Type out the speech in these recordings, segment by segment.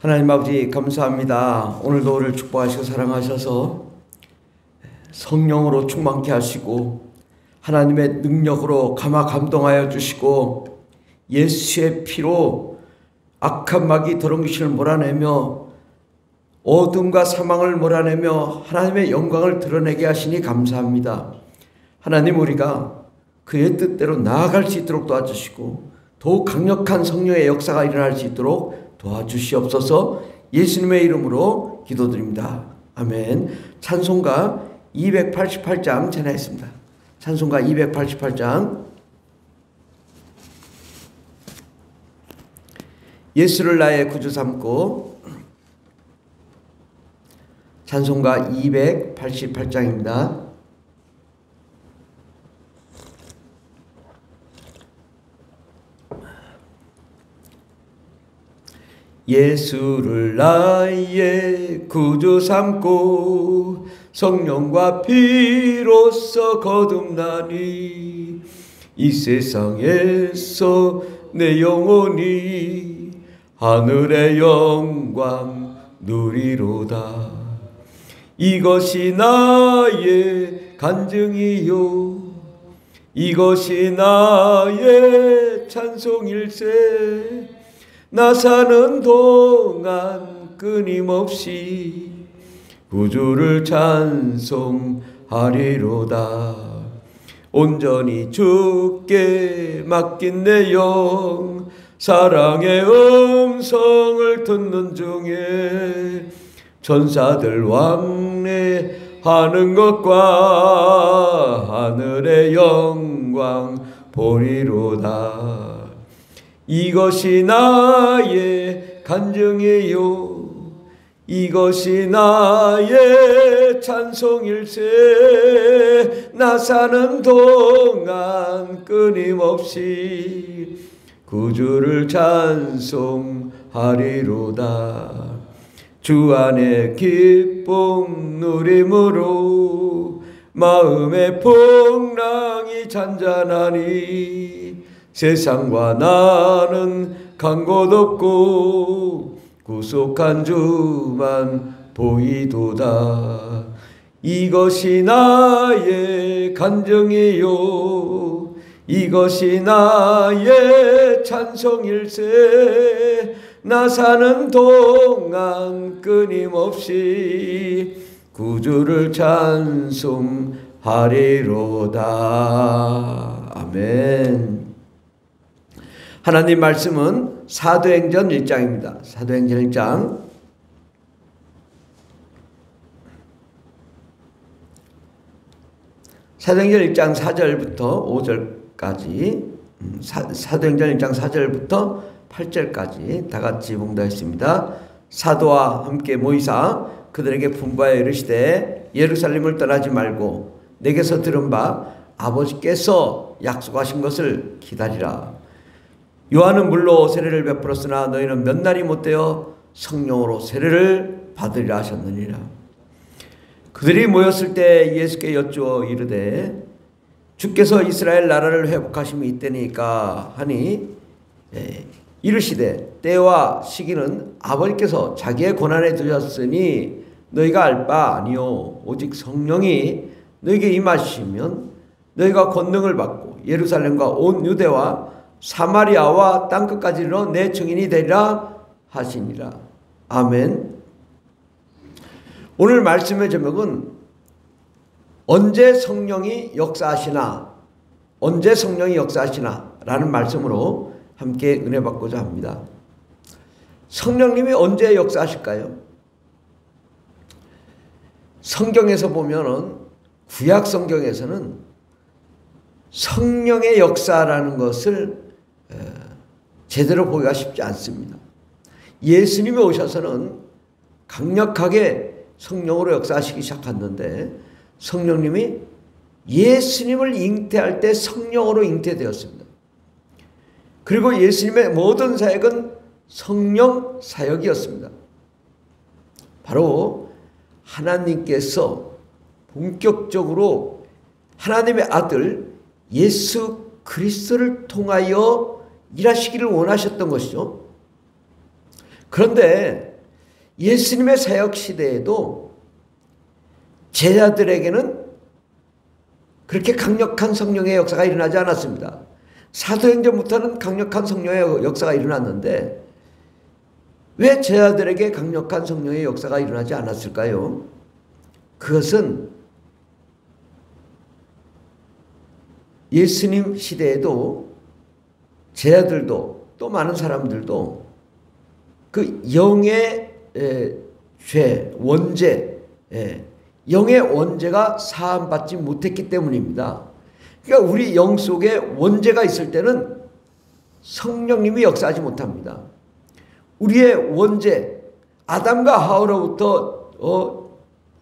하나님 아버지 감사합니다. 오늘도 우리를 축복하시고 사랑하셔서 성령으로 충만케 하시고 하나님의 능력으로 감동하여 주시고 예수의 피로 악한 마귀 더러운 귀신을 몰아내며 어둠과 사망을 몰아내며 하나님의 영광을 드러내게 하시니 감사합니다. 하나님, 우리가 그의 뜻대로 나아갈 수 있도록 도와주시고 더욱 강력한 성령의 역사가 일어날 수 있도록 도와주시옵소서. 예수님의 이름으로 기도드립니다. 아멘. 찬송가 288장 전하였습니다. 찬송가 288장. 예수를 나의 구주 삼고. 찬송가 288장입니다. 예수를 나의 구주 삼고 성령과 피로써 거듭나니 이 세상에서 내 영혼이 하늘의 영광 누리로다. 이것이 나의 간증이요 이것이 나의 찬송일세. 나 사는 동안 끊임없이 구주를 찬송하리로다. 온전히 주께 맡긴 내 영 사랑의 음성을 듣는 중에 천사들 왕래하는 것과 하늘의 영광 보리로다. 이것이 나의 간증이요 이것이 나의 찬송일세. 나 사는 동안 끊임없이 구주를 찬송하리로다. 주 안에 기쁨 누림으로 마음의 풍랑이 잔잔하니 세상과 나는 간 곳 없고 구속한 주만 보이도다. 이것이 나의 간증이요 이것이 나의 찬송일세. 나 사는 동안 끊임없이 구주를 찬송하리로다. 아멘. 하나님 말씀은 사도행전 1장입니다. 사도행전 1장. 사도행전 1장 4절부터 5절까지, 사도행전 1장 4절부터 8절까지 다 같이 봉독했습니다. 사도와 함께 모이사 그들에게 분부하여 이르시되 예루살렘을 떠나지 말고 내게서 들은 바 아버지께서 약속하신 것을 기다리라. 요한은 물로 세례를 베풀었으나 너희는 몇 날이 못되어 성령으로 세례를 받으리라 하셨느니라. 그들이 모였을 때 예수께 여쭈어 이르되 주께서 이스라엘 나라를 회복하심이 이때니까 하니 이르시되 때와 시기는 아버지께서 자기의 권한에 두셨으니 너희가 알 바 아니요 오직 성령이 너희에게 임하시면 너희가 권능을 받고 예루살렘과 온 유대와 사마리아와 땅끝까지 이르러 내 증인이 되리라 하시니라. 아멘. 오늘 말씀의 제목은 언제 성령이 역사하시나, 언제 성령이 역사하시나 라는 말씀으로 함께 은혜 받고자 합니다. 성령님이 언제 역사하실까요? 성경에서 보면은, 구약 성경에서는 성령의 역사라는 것을 제대로 보기가 쉽지 않습니다. 예수님이 오셔서는 강력하게 성령으로 역사하시기 시작했는데 성령님이 예수님을 잉태할 때 성령으로 잉태되었습니다. 그리고 예수님의 모든 사역은 성령 사역이었습니다. 바로 하나님께서 본격적으로 하나님의 아들 예수 그리스도를 통하여 일하시기를 원하셨던 것이죠. 그런데 예수님의 사역 시대에도 제자들에게는 그렇게 강력한 성령의 역사가 일어나지 않았습니다. 사도행전부터는 강력한 성령의 역사가 일어났는데 왜 제자들에게 강력한 성령의 역사가 일어나지 않았을까요? 그것은 예수님 시대에도 제자들도 또 많은 사람들도 그 영의 죄, 원죄, 영의 원죄가 사함받지 못했기 때문입니다. 그러니까 우리 영 속에 원죄가 있을 때는 성령님이 역사하지 못합니다. 우리의 원죄, 아담과 하와로부터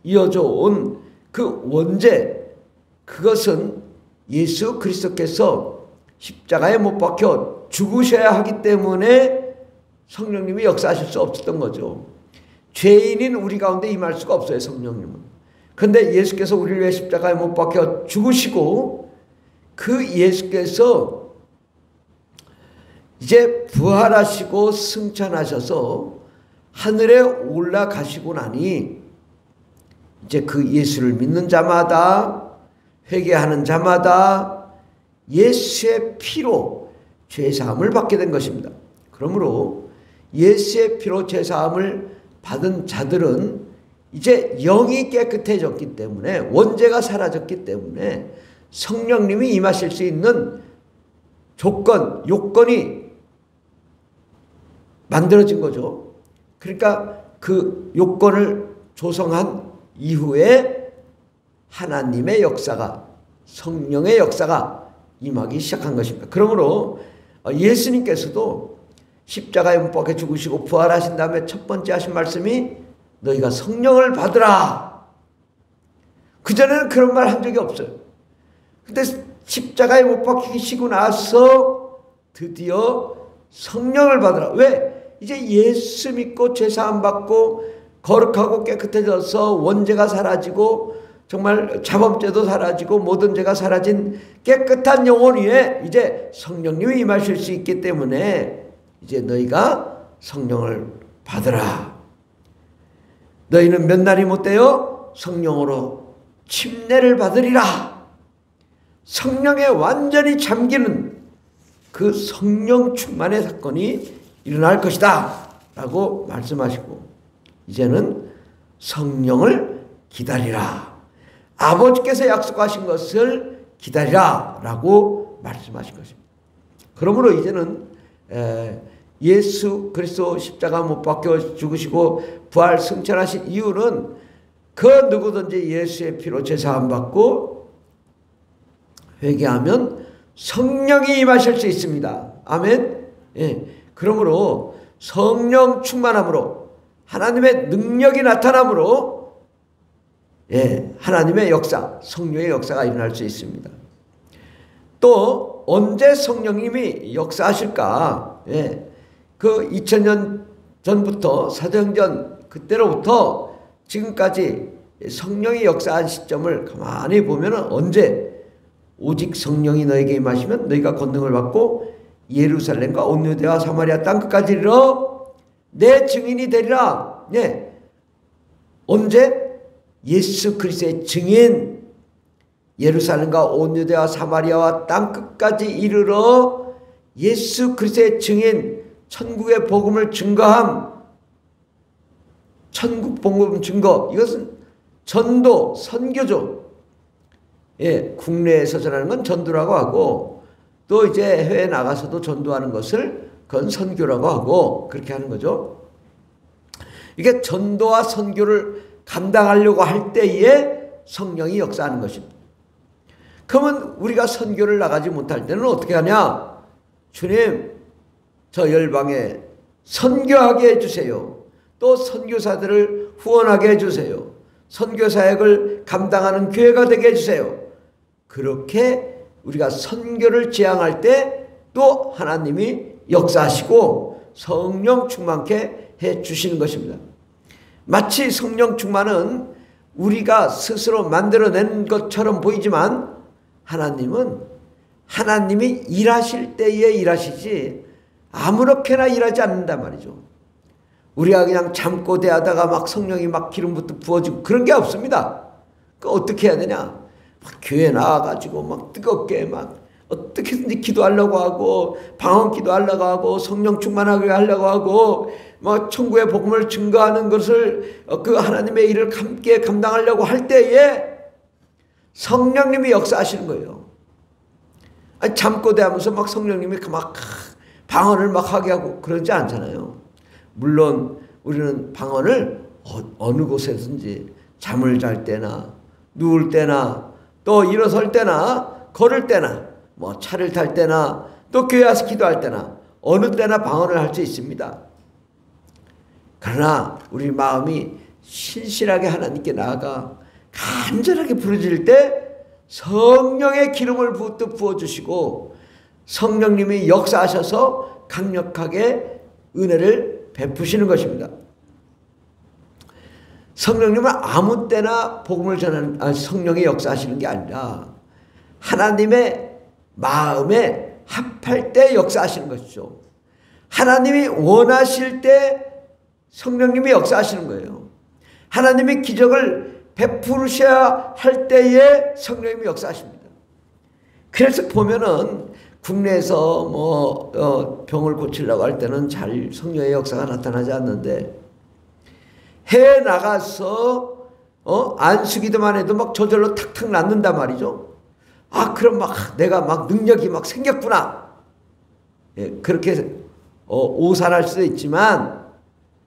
이어져 온 그 원죄, 그것은 예수 그리스도께서 십자가에 못 박혀 죽으셔야 하기 때문에 성령님이 역사하실 수 없었던 거죠. 죄인인 우리 가운데 임할 수가 없어요, 성령님은. 그런데 예수께서 우리를 위해 십자가에 못 박혀 죽으시고 그 예수께서 이제 부활하시고 승천하셔서 하늘에 올라가시고 나니 이제 그 예수를 믿는 자마다, 회개하는 자마다 예수의 피로 죄사함을 받게 된 것입니다. 그러므로 예수의 피로 죄사함을 받은 자들은 이제 영이 깨끗해졌기 때문에, 원죄가 사라졌기 때문에 성령님이 임하실 수 있는 조건, 요건이 만들어진 거죠. 그러니까 그 요건을 조성한 이후에 하나님의 역사가, 성령의 역사가 임하기 시작한 것입니다. 그러므로 예수님께서도 십자가에 못 박혀 죽으시고 부활하신 다음에 첫 번째 하신 말씀이 너희가 성령을 받으라. 그전에는 그런 말 한 적이 없어요. 근데 십자가에 못 박히시고 나서 드디어 성령을 받으라. 왜? 이제 예수 믿고 죄사함 받고 거룩하고 깨끗해져서 원죄가 사라지고 정말 자범죄도 사라지고 모든 죄가 사라진 깨끗한 영혼 위에 이제 성령님이 임하실 수 있기 때문에 이제 너희가 성령을 받으라. 너희는 몇 날이 못되어 성령으로 침례를 받으리라. 성령에 완전히 잠기는 그 성령 충만의 사건이 일어날 것이다 라고 말씀하시고 이제는 성령을 기다리라. 아버지께서 약속하신 것을 기다리라 라고 말씀하신 것입니다. 그러므로 이제는 예수 그리스도 십자가 못 박혀 죽으시고 부활 승천하신 이유는 그 누구든지 예수의 피로 죄사함 받고 회개하면 성령이 임하실 수 있습니다. 아멘. 예. 그러므로 성령 충만함으로 하나님의 능력이 나타남으로 하나님의 역사, 성령의 역사가 일어날 수 있습니다. 또 언제 성령님이 역사하실까? 그 2000년 전부터 사도행전 그때로부터 지금까지 성령이 역사한 시점을 가만히 보면 언제? 오직 성령이 너에게 임하시면 너희가 권능을 받고 예루살렘과 온 유대와 사마리아 땅끝까지 이르러 내 증인이 되리라. 언제? 예수 그리스도의 증인, 예루살렘과 온 유대와 사마리아와 땅끝까지 이르러 예수 그리스도의 증인, 천국의 복음을 증거함. 천국 복음 증거, 이것은 전도, 선교죠. 국내에서 전하는 건 전도라고 하고 또 이제 해외에 나가서도 전도하는 것을 그건 선교라고 하고 그렇게 하는 거죠. 이게 전도와 선교를 감당하려고 할 때에 성령이 역사하는 것입니다. 그러면 우리가 선교를 나가지 못할 때는 어떻게 하냐? 주님, 저 열방에 선교하게 해주세요. 또 선교사들을 후원하게 해주세요. 선교사역을 감당하는 교회가 되게 해주세요. 그렇게 우리가 선교를 지향할 때 또 하나님이 역사하시고 성령 충만케 해주시는 것입니다. 마치 성령 충만은 우리가 스스로 만들어낸 것처럼 보이지만 하나님은 하나님이 일하실 때에 일하시지 아무렇게나 일하지 않는단 말이죠. 우리가 그냥 잠꼬 대하다가 막 성령이 막 기름부터 부어지고 그런 게 없습니다. 그 어떻게 해야 되냐? 막 교회 나와가지고 막 뜨겁게 막 어떻게든지 기도하려고 하고 방언 기도하려고 하고 성령 충만하게 하려고 하고 막 천국의 복음을 증거하는 것을 그 하나님의 일을 함께 감당하려고 할 때에 성령님이 역사하시는 거예요. 아니 잠꼬 대하면서 막 성령님이 막 방언을 막 하게 하고 그러지 않잖아요. 물론 우리는 방언을 어느 곳에든지 잠을 잘 때나 누울 때나 또 일어설 때나 걸을 때나 뭐 차를 탈 때나 또 교회 와서 기도할 때나 어느 때나 방언을 할 수 있습니다. 그러나 우리 마음이 신실하게 하나님께 나아가 간절하게 부르짖을 때 성령의 기름을 부어주시고 성령님이 역사하셔서 강력하게 은혜를 베푸시는 것입니다. 성령님은 아무 때나 복음을 전하는 성령이 역사하시는 게 아니라 하나님의 마음에 합할 때 역사하시는 것이죠. 하나님이 원하실 때 성령님이 역사하시는 거예요. 하나님이 기적을 베푸셔야 할 때에 성령님이 역사하십니다. 그래서 보면은 국내에서 뭐 병을 고치려고 할 때는 잘 성령의 역사가 나타나지 않는데 해외 나가서 안수기도만 해도 막 저절로 탁탁 낫는단 말이죠. 아 그럼 막 내가 막 능력이 막 생겼구나. 예, 그렇게 오산할 수도 있지만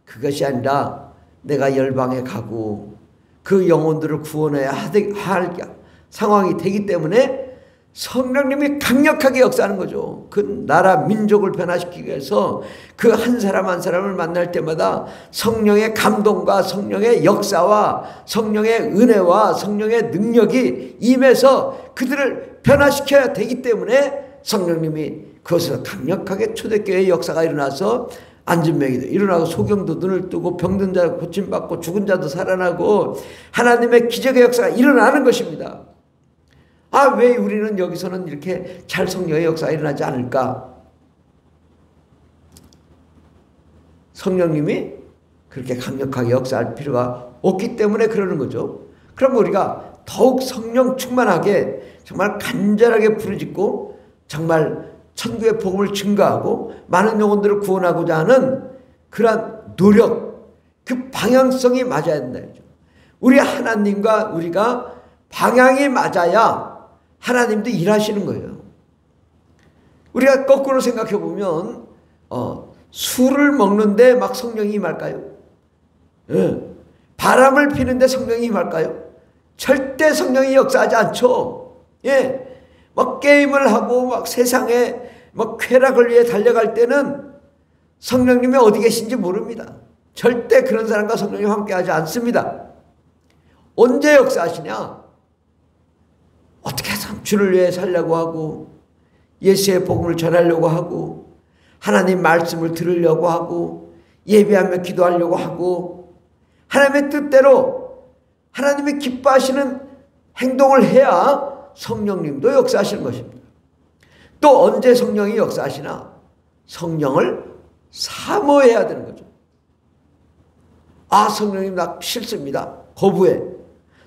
그것이 아니라 내가 열방에 가고 그 영혼들을 구원해야 할 상황이 되기 때문에 성령님이 강력하게 역사하는 거죠. 그 나라 민족을 변화시키기 위해서 그 한 사람 한 사람을 만날 때마다 성령의 감동과 성령의 역사와 성령의 은혜와 성령의 능력이 임해서 그들을 변화시켜야 되기 때문에 성령님이 그것을 강력하게 초대교회의 역사가 일어나서 앉은 명이도 일어나고 소경도 눈을 뜨고 병든 자 고침받고 죽은 자도 살아나고 하나님의 기적의 역사가 일어나는 것입니다. 아, 왜 우리는 여기서는 이렇게 잘 성령의 역사가 일어나지 않을까? 성령님이 그렇게 강력하게 역사할 필요가 없기 때문에 그러는 거죠. 그럼 우리가 더욱 성령 충만하게 정말 간절하게 부르짖고 정말 천국의 복음을 증거하고 많은 영혼들을 구원하고자 하는 그러한 노력, 그 방향성이 맞아야 된다. 우리 하나님과 우리가 방향이 맞아야 하나님도 일하시는 거예요. 우리가 거꾸로 생각해 보면 술을 먹는데 막 성령이 임할까요? 예. 바람을 피는데 성령이 임할까요? 절대 성령이 역사하지 않죠. 예. 막 게임을 하고 막 세상에 막 쾌락을 위해 달려갈 때는 성령님이 어디 계신지 모릅니다. 절대 그런 사람과 성령님 함께 하지 않습니다. 언제 역사하시냐? 어떻게 해서 주를 위해 살려고 하고 예수의 복음을 전하려고 하고 하나님 말씀을 들으려고 하고 예배하며 기도하려고 하고 하나님의 뜻대로 하나님이 기뻐하시는 행동을 해야 성령님도 역사하시는 것입니다. 또 언제 성령이 역사하시나? 성령을 사모해야 되는 거죠. 아, 성령님 나 싫습니다. 거부해.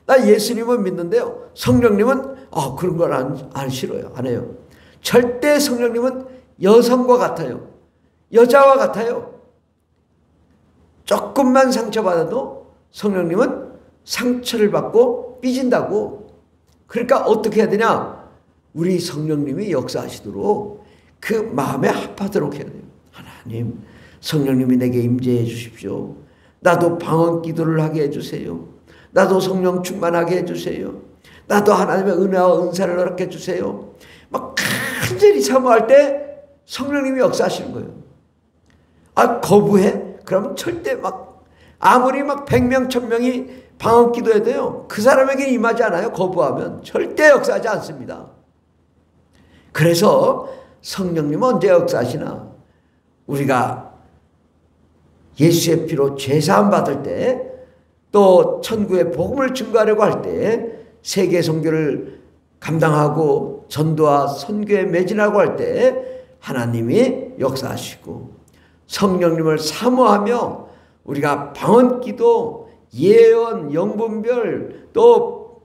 나 예수님은 믿는데요. 성령님은 그런 걸 안 싫어요. 안 해요. 절대 성령님은 여성과 같아요. 여자와 같아요. 조금만 상처받아도 성령님은 상처를 받고 삐진다고. 그러니까 어떻게 해야 되냐? 우리 성령님이 역사하시도록 그 마음에 합하도록 해야 돼요. 하나님, 성령님이 내게 임재해 주십시오. 나도 방언 기도를 하게 해주세요. 나도 성령 충만하게 해주세요. 나도 하나님의 은혜와 은사를 허락해 주세요. 막 간절히 사모할 때 성령님이 역사하시는 거예요. 아, 거부해? 그러면 절대 막 아무리 막 100명, 1000명이 방언 기도해도요. 그 사람에게 임하지 않아요. 거부하면 절대 역사하지 않습니다. 그래서 성령님은 언제 역사하시나? 우리가 예수의 피로 죄사함 받을 때 또 천국의 복음을 증거하려고 할 때 세계 선교를 감당하고 전도와 선교에 매진하고 할 때 하나님이 역사하시고 성령님을 사모하며 우리가 방언기도, 예언, 영분별, 또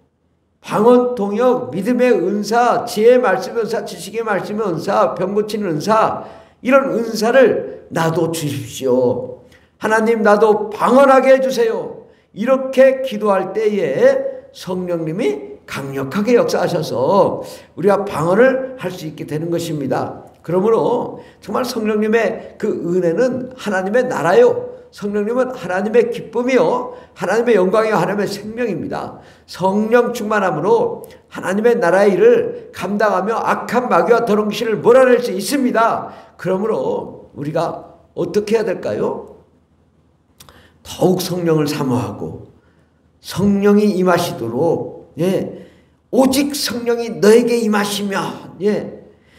방언 통역, 믿음의 은사, 지혜의 말씀 은사, 지식의 말씀 은사, 병 고치는 은사, 이런 은사를 나도 주십시오. 하나님 나도 방언하게 해주세요. 이렇게 기도할 때에 성령님이 강력하게 역사하셔서 우리가 방언을 할 수 있게 되는 것입니다. 그러므로 정말 성령님의 그 은혜는 하나님의 나라요, 성령님은 하나님의 기쁨이요, 하나님의 영광이요, 하나님의 생명입니다. 성령 충만함으로 하나님의 나라의 일을 감당하며 악한 마귀와 더러운 귀신을 몰아낼 수 있습니다. 그러므로 우리가 어떻게 해야 될까요? 더욱 성령을 사모하고 성령이 임하시도록, 오직 성령이 너에게 임하시면,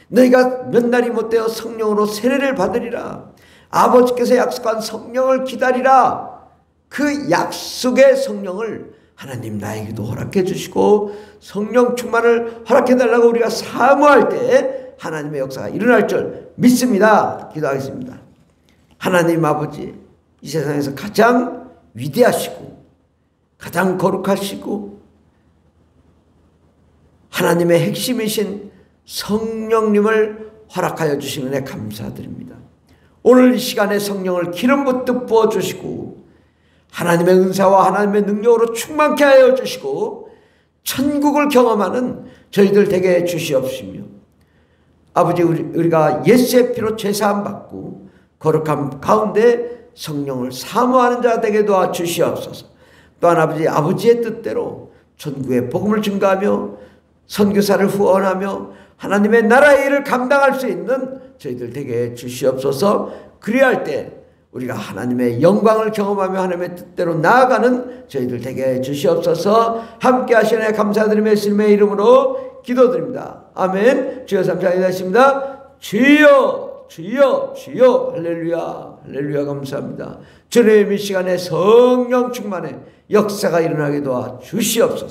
너희가 몇 날이 못되어 성령으로 세례를 받으리라. 아버지께서 약속한 성령을 기다리라. 그 약속의 성령을 하나님 나에게도 허락해 주시고 성령 충만을 허락해 달라고 우리가 사모할 때 하나님의 역사가 일어날 줄 믿습니다. 기도하겠습니다. 하나님 아버지, 이 세상에서 가장 위대하시고 가장 거룩하시고 하나님의 핵심이신 성령님을 허락하여 주신 은혜 감사드립니다. 오늘 이 시간에 성령을 기름 붓듯 부어주시고 하나님의 은사와 하나님의 능력으로 충만케 하여 주시고 천국을 경험하는 저희들 되게 해 주시옵시며, 아버지, 우리가 예수의 피로 죄사함 받고 거룩함 가운데 성령을 사모하는 자 되게 도와 주시옵소서. 또한 아버지의 뜻대로 천국의 복음을 증가하며 선교사를 후원하며 하나님의 나라의 일을 감당할 수 있는 저희들 되게 해 주시옵소서. 그리할 때 우리가 하나님의 영광을 경험하며 하나님의 뜻대로 나아가는 저희들 되게 해 주시옵소서. 함께 하시네 감사드리며 예수님의 이름으로 기도드립니다. 아멘. 주여 감사합니다. 주여 주여 주여. 할렐루야 할렐루야. 감사합니다. 주님, 이 시간에 성령 충만의 역사가 일어나게 도와 주시옵소서.